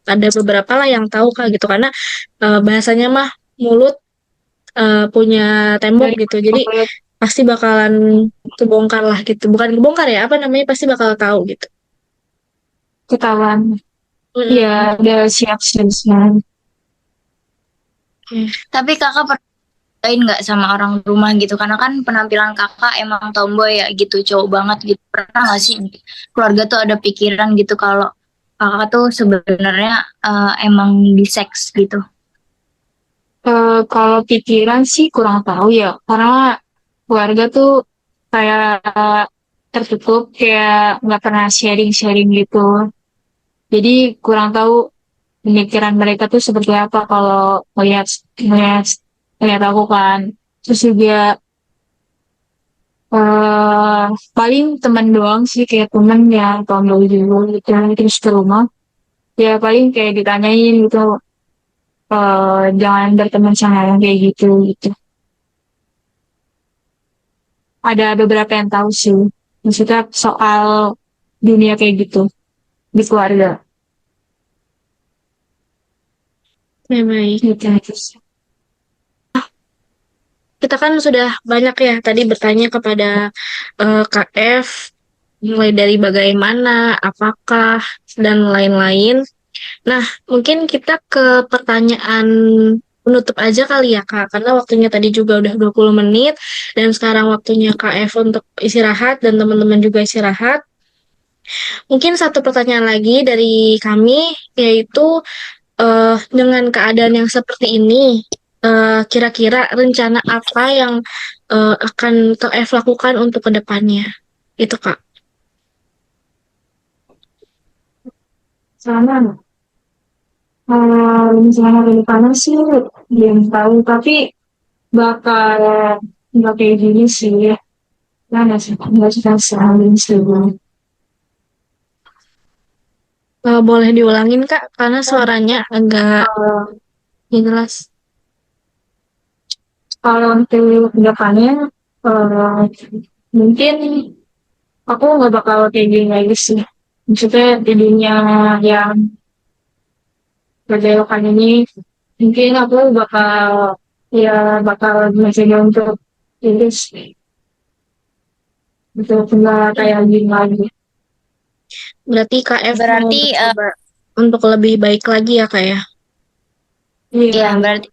ada beberapa lah yang tahu kak gitu karena bahasanya mah mulut punya tembok Dari gitu. Jadi mulut pasti bakalan kebongkar lah gitu. Bukan kebongkar ya, apa namanya pasti bakal tahu gitu. ketahuan. Ya Mm-mm. udah siap sebenarnya. Oke. Tapi kakak perhatiin nggak sama orang rumah gitu? Karena kan penampilan kakak emang tomboy ya gitu, cowok banget gitu. Pernah nggak sih keluarga tuh ada pikiran gitu kalau kakak tuh sebenarnya emang biseks gitu? Kalau pikiran sih kurang tahu ya, karena keluarga tuh kayak tertutup, kayak nggak pernah sharing-sharing gitu. Jadi kurang tahu pemikiran mereka tuh seperti apa kalau melihat melihat melihat aku kan. Terus juga eh paling teman doang sih, kayak temen yang tahun dulu gitu, terus ke rumah. Ya paling kayak ditanyain gitu, jangan berteman sama yang kayak gitu gitu. Ada beberapa yang tahu sih, maksudnya soal dunia kayak gitu di keluarga Ya, baik. gitu aja sih. Kita kan sudah banyak ya tadi bertanya kepada KF mulai dari bagaimana, apakah, dan lain-lain. Nah, mungkin kita ke pertanyaan penutup aja kali ya, Kak. Karena waktunya tadi juga udah 20 menit, dan sekarang waktunya KF untuk istirahat, dan teman-teman juga istirahat. Mungkin satu pertanyaan lagi dari kami, yaitu dengan keadaan yang seperti ini, kira-kira rencana apa yang akan KF lakukan untuk kedepannya? Itu, Kak. Sama rencana ke depannya sih belum tahu, tapi bakal nggak kayak gini sih ya. Nah, nggak suka selalu sih. Boleh diulangin, Kak, karena suaranya agak Kalau nggak jelas. kalau untuk kedepannya eh, mungkin aku nggak bakal kayak gini lagi sih. Maksudnya di dunia yang berbelokan ini, mungkin aku bakal mencoba untuk lulus, untuk nggak kayak gini lagi. Berarti KF mau Berarti mencoba untuk lebih baik lagi ya, Kak ya? ya Iya, berarti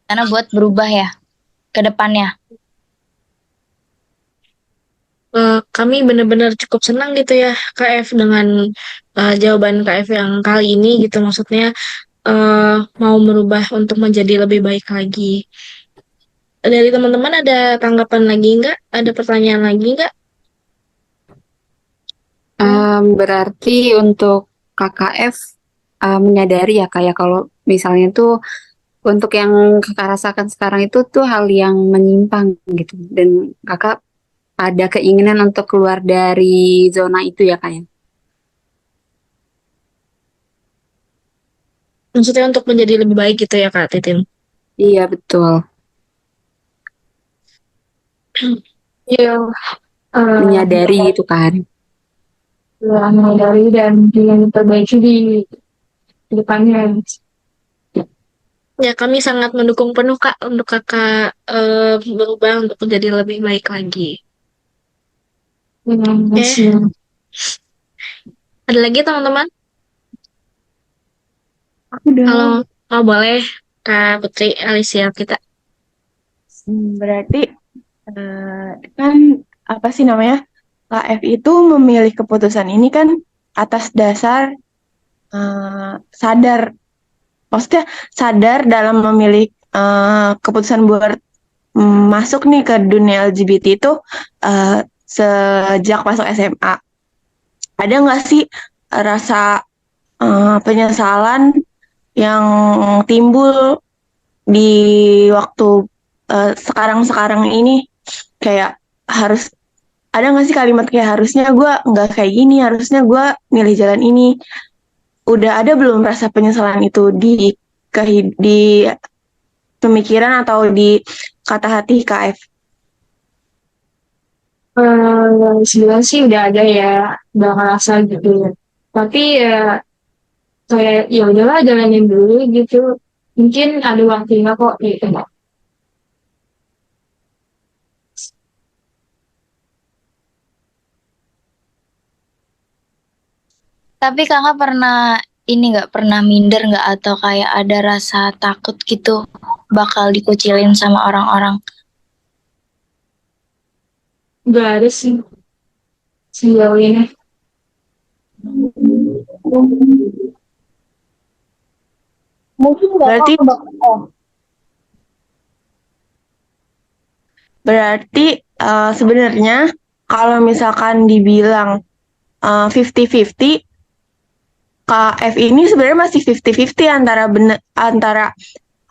karena buat berubah ya ke depannya. Kami benar-benar cukup senang gitu ya, KF, dengan jawaban KF yang kali ini gitu. Maksudnya mau merubah untuk menjadi lebih baik lagi. Dari teman-teman ada tanggapan lagi nggak? Ada pertanyaan lagi nggak? Berarti untuk KKF menyadari ya kayak kalau misalnya tuh untuk yang kakak rasakan sekarang itu tuh hal yang menyimpang gitu dan kakak ada keinginan untuk keluar dari zona itu ya kayak. Maksudnya untuk menjadi lebih baik gitu ya Kak Titin. Iya, betul. Iya, Menyadari itu kan. menyadari dan juga memperbaiki di depannya. Ya kami sangat mendukung penuh Kak untuk Kakak berubah untuk menjadi lebih baik lagi. Dengan Oke, hasil. ada lagi teman-teman? Aku udah. Kalau mau boleh Kak Putri Alicia kita. Berarti kan apa sih namanya? KF itu memilih keputusan ini kan atas dasar sadar, maksudnya sadar dalam memilih keputusan buat masuk nih ke dunia LGBT itu sejak masuk SMA. Ada nggak sih rasa penyesalan yang timbul di waktu sekarang-sekarang ini, kayak harus ada nggak sih kalimat kayak harusnya gue nggak kayak gini, harusnya gue milih jalan ini. Udah ada belum rasa penyesalan itu di pemikiran atau di kata hati KF? Sebenarnya sih udah ada ya, udah ngerasa gitu. Tapi ya kayak ya udahlah jalanin dulu gitu. Mungkin ada waktunya kok gitu. Tapi kakak pernah ini nggak pernah minder nggak atau kayak ada rasa takut gitu bakal dikucilin sama orang-orang? Gak ada sih sejauh ini. Mungkin Berarti berarti sebenarnya kalau misalkan dibilang 50-50, KF ini sebenarnya masih 50-50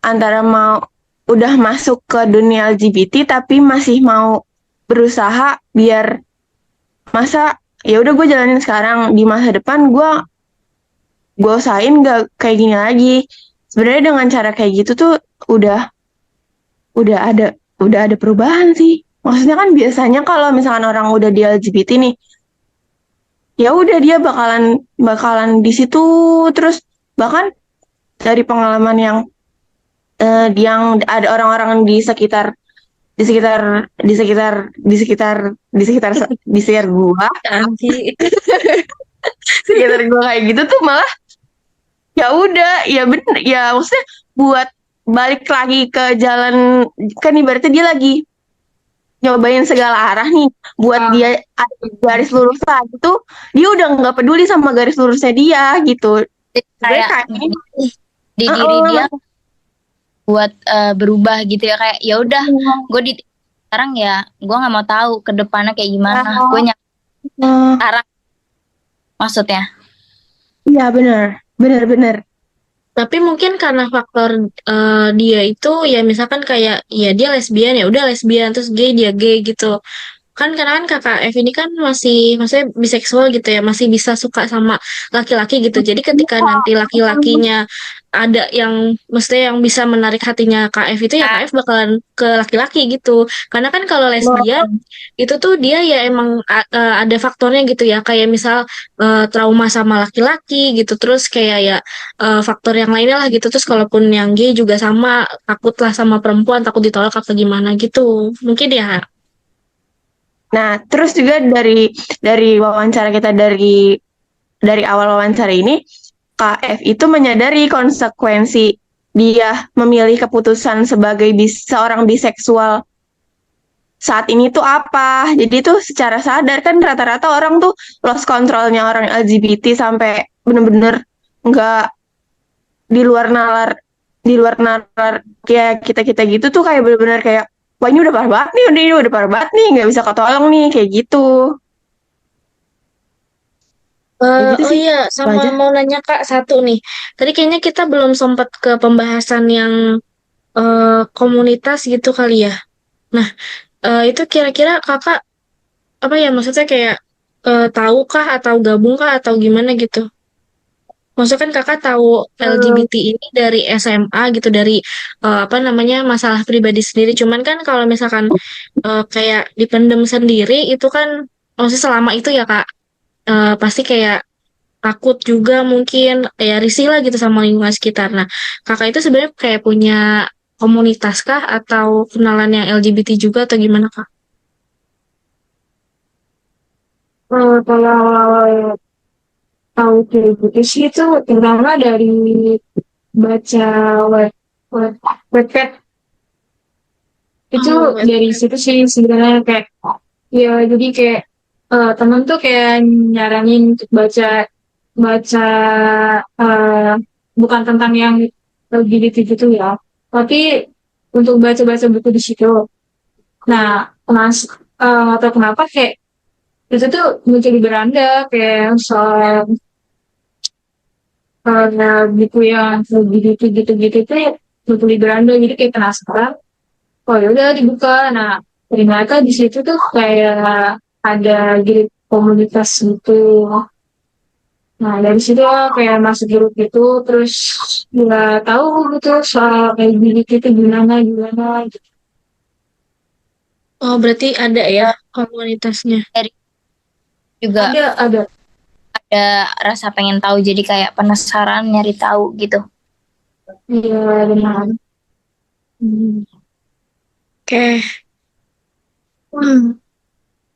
antara mau udah masuk ke dunia LGBT tapi masih mau berusaha biar masa ya udah gue jalanin sekarang, di masa depan gue usahain gak kayak gini lagi. Sebenarnya dengan cara kayak gitu tuh udah udah ada udah ada perubahan sih. Maksudnya kan biasanya kalau misalkan orang udah di LGBT nih, ya udah dia bakalan bakalan di situ terus. Bahkan dari pengalaman yang ada orang-orang di sekitar di sekitar di sekitar di sekitar di sekitar gua Nanti sekitar gua kayak gitu tuh malah ya udah ya bener ya, maksudnya buat balik lagi ke jalan, kan ibaratnya dia lagi nyobain segala arah nih buat dia ada di garis lurusnya itu, dia udah nggak peduli sama garis lurusnya dia gitu. Sebenarnya Kayak kayak ini di diri dia buat berubah gitu ya, kayak ya udah gue di sekarang ya gue nggak mau tahu ke depannya kayak gimana, gue sekarang maksudnya. iya bener bener bener. tapi mungkin karena faktor dia itu ya misalkan kayak ya dia lesbian ya udah lesbian terus gay dia gay gitu. Kan karena kan kakak F ini kan masih maksudnya biseksual gitu ya, masih bisa suka sama laki-laki gitu. Jadi ketika nanti laki-lakinya ada yang maksudnya yang bisa menarik hatinya KF itu ya KF bakalan ke laki-laki gitu. Karena kan kalau lesbian itu tuh dia ya emang ada faktornya gitu ya, kayak misal trauma sama laki-laki gitu, terus kayak ya faktor yang lainnya lah gitu. Terus kalaupun yang gay juga sama, takut lah sama perempuan, takut ditolak apa gimana gitu. Mungkin ya. Nah, terus juga dari wawancara kita dari awal wawancara ini, KF itu menyadari konsekuensi dia memilih keputusan sebagai seorang biseksual saat ini tuh apa. Jadi tuh secara sadar kan rata-rata orang tuh lost controlnya orang LGBT sampai bener-bener nggak di luar nalar kayak kita-kita gitu tuh, kayak bener-bener kayak wah ini udah parah banget nih, ini udah parah banget nih, nggak bisa ketolong nih kayak gitu. Kayak gitu Oh sih. iya, sama Wajar. mau nanya Kak satu nih. Tadi kayaknya kita belum sempat ke pembahasan yang komunitas gitu kali ya. Nah, itu kira-kira Kakak apa ya maksudnya kayak tahu kah atau gabung kah atau gimana gitu? Maksudnya kan kakak tahu LGBT ini dari SMA gitu, dari apa namanya masalah pribadi sendiri. Cuman kan kalau misalkan kayak dipendem sendiri itu kan, maksudnya selama itu ya kak, pasti kayak takut juga mungkin, ya risih lah gitu sama lingkungan sekitar. Nah, kakak itu sebenarnya kayak punya komunitas kah atau kenalan yang LGBT juga atau gimana kak? Kalau awal tahu kayak gitu sih itu pertama dari baca web web webpad itu, Oh, dari situ sih sebenarnya kayak ya jadi kayak temen tuh kayak nyaranin untuk baca baca eh, bukan tentang yang LGBT gitu ya, tapi untuk baca-baca buku di situ. Nah, mas atau kenapa kayak itu tuh muncul di beranda kayak soal buku yang gitu gitu gitu tuh buku di beranda, jadi kayak penasaran. Oh ya udah dibuka. Nah, ternyata di situ tuh kayak ada gitu komunitas gitu. Nah, dari situ kayak masuk grup gitu, terus nggak tahu gitu soal kayak gitu itu gimana gimana gitu. oh berarti ada ya komunitasnya. Dari juga Ada. ada rasa pengen tahu jadi kayak penasaran nyari tahu gitu. Iya, benar. Hmm. Oke. Hmm.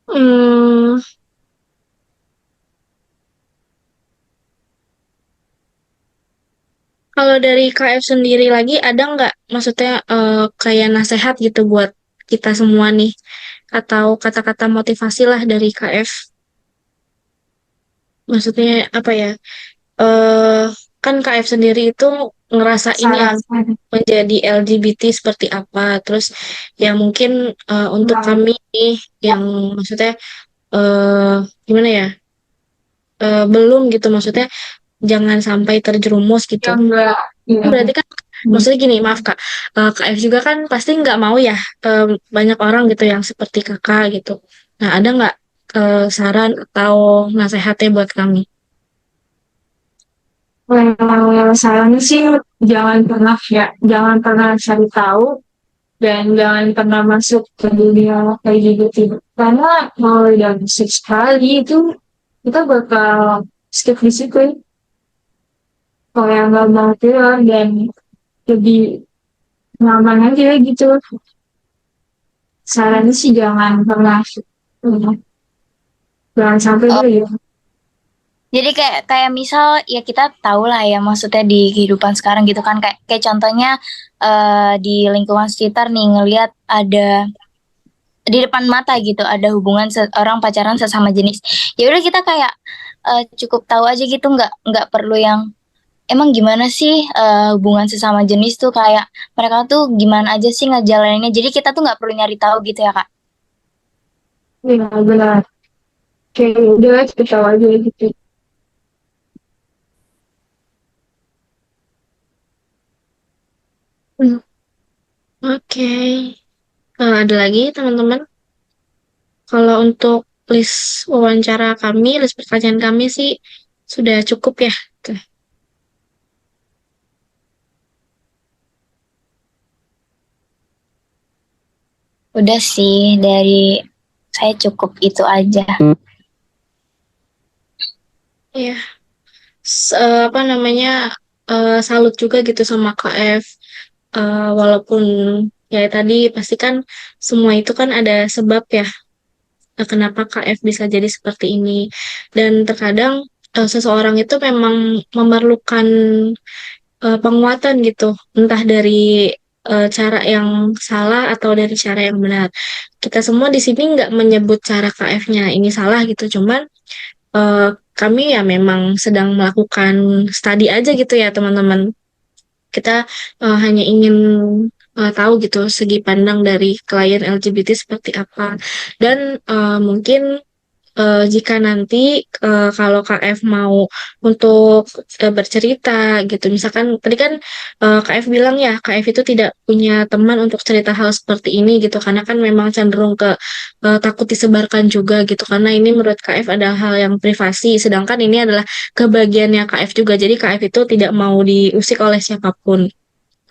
Hmm. Kalau dari KF sendiri lagi ada nggak, maksudnya kayak nasehat gitu buat kita semua nih, atau kata-kata motivasi lah dari KF? Maksudnya apa ya? eh Kan KF sendiri itu ngerasain ya Saran. menjadi LGBT seperti apa. Terus ya mungkin untuk Nah, kami nih yang maksudnya eh gimana ya? Belum gitu, maksudnya jangan sampai terjerumus gitu. yang enggak, iya. Berarti kan maksudnya gini, maaf Kak, KF juga kan pasti nggak mau ya banyak orang gitu yang seperti Kakak gitu. Nah, ada nggak saran atau nasihatnya buat kami? Sarannya sih jangan pernah cari tahu dan jangan pernah masuk ke dunia kayak gitu, karena kalau udah masuk sekali itu kita bakal skip di situ ya. Kalau yang nggak mau keluar dan lebih nyaman aja gitu, sarannya sih jangan pernah jangan sampai Oh, dulu ya. jadi kayak kayak misal ya kita tahu lah ya maksudnya di kehidupan sekarang gitu kan kayak kayak contohnya di lingkungan sekitar nih ngelihat ada di depan mata gitu ada hubungan orang pacaran sesama jenis. Ya udah kita kayak cukup tahu aja gitu nggak perlu yang emang gimana sih hubungan sesama jenis tuh kayak mereka tuh gimana aja sih ngejalaninnya. Jadi kita tuh nggak perlu nyari tahu gitu ya Kak. Iya benar, kayak udah kita tahu aja gitu. Hmm, Oke. Ada lagi teman-teman? Kalau untuk list wawancara kami, list pertanyaan kami sih sudah cukup ya. Oke. Udah sih dari saya cukup itu aja. Ya, apa namanya, salut juga gitu sama KF. Walaupun ya tadi pasti kan semua itu kan ada sebab ya, kenapa KF bisa jadi seperti ini. Dan terkadang seseorang itu memang memerlukan penguatan gitu, entah dari cara yang salah atau dari cara yang benar. Kita semua di sini nggak menyebut cara KF-nya ini salah gitu, cuman eh, kami ya memang sedang melakukan studi aja gitu ya teman-teman. Kita hanya ingin tahu gitu segi pandang dari klien LGBT seperti apa. Dan mungkin jika nanti kalau KF mau untuk bercerita gitu, misalkan tadi kan KF bilang ya, KF itu tidak punya teman untuk cerita hal seperti ini gitu, karena kan memang cenderung ke takut disebarkan juga gitu, karena ini menurut KF adalah hal yang privasi, sedangkan ini adalah kebahagiaannya KF juga, jadi KF itu tidak mau diusik oleh siapapun.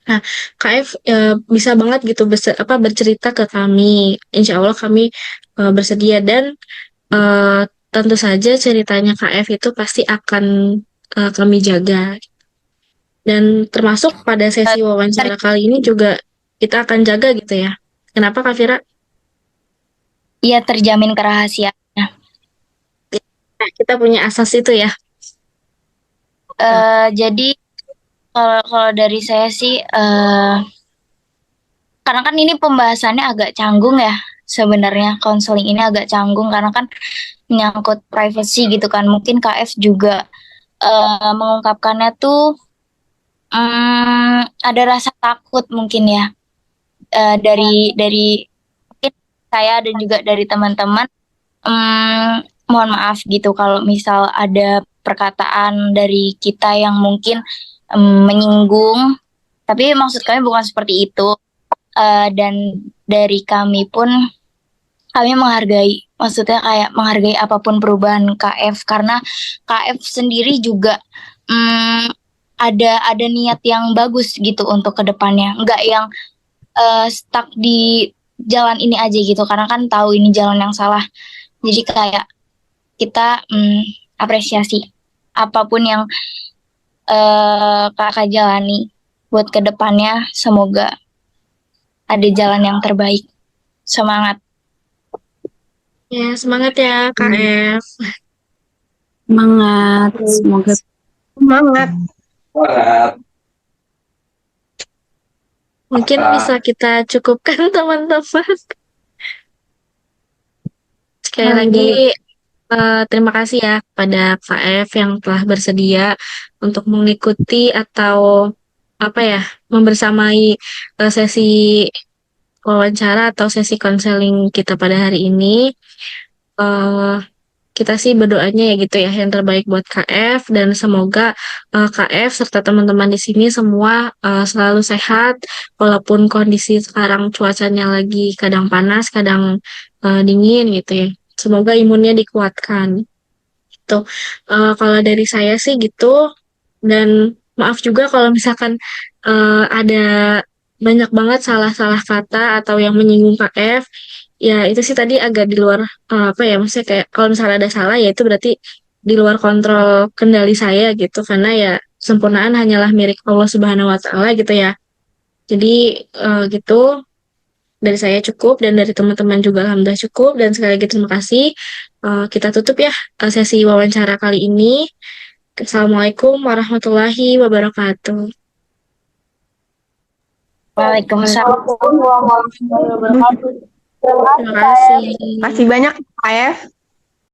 Nah, KF bisa banget gitu bercerita ke kami. Insya Allah kami bersedia dan tentu saja ceritanya KF itu pasti akan kami jaga. Dan termasuk pada sesi wawancara kali ini juga kita akan jaga gitu ya. Kenapa Kak Vira? Iya, terjamin kerahasiaan. Nah, kita punya asas itu ya. Jadi kalau dari saya sih, karena kan ini pembahasannya agak canggung ya. Sebenarnya konseling ini agak canggung karena kan menyangkut privacy gitu kan. Mungkin KF juga mengungkapkannya tuh ada rasa takut mungkin ya, dari mungkin saya dan juga dari teman-teman. Mohon maaf gitu kalau misal ada perkataan dari kita yang mungkin menyinggung, tapi maksud kami bukan seperti itu. Dan dari kami pun kami menghargai, maksudnya kayak menghargai apapun perubahan KF, karena KF sendiri juga ada niat yang bagus gitu untuk kedepannya, nggak yang stuck di jalan ini aja gitu, karena kan tahu ini jalan yang salah. Jadi kayak kita apresiasi apapun yang kakak jalani buat kedepannya, semoga ada jalan yang terbaik. Semangat. Ya, semangat ya KF. Semangat, semoga Semangat. Mungkin bisa kita cukupkan teman-teman. Sekali lagi terima kasih ya pada KF yang telah bersedia untuk mengikuti atau membersamai sesi wawancara atau sesi konseling kita pada hari ini. Kita sih berdoanya ya gitu ya, yang terbaik buat KF, dan semoga KF serta teman-teman di sini semua selalu sehat walaupun kondisi sekarang cuacanya lagi kadang panas, kadang dingin gitu ya. Semoga imunnya dikuatkan. Gitu. Kalau dari saya sih gitu, dan maaf juga kalau misalkan ada banyak banget salah-salah kata atau yang menyinggung KF. Ya itu sih tadi agak di luar maksudnya kayak kalau misalnya ada salah ya itu berarti di luar kontrol kendali saya gitu, karena ya sempurnaan hanyalah milik Allah Subhanahu wa taala gitu ya. Jadi gitu, dari saya cukup dan dari teman-teman juga alhamdulillah cukup, dan sekali lagi terima kasih. Kita tutup ya sesi wawancara kali ini. Assalamualaikum warahmatullahi wabarakatuh. Waalaikumsalam. Terima kasih. Masih banyak KF.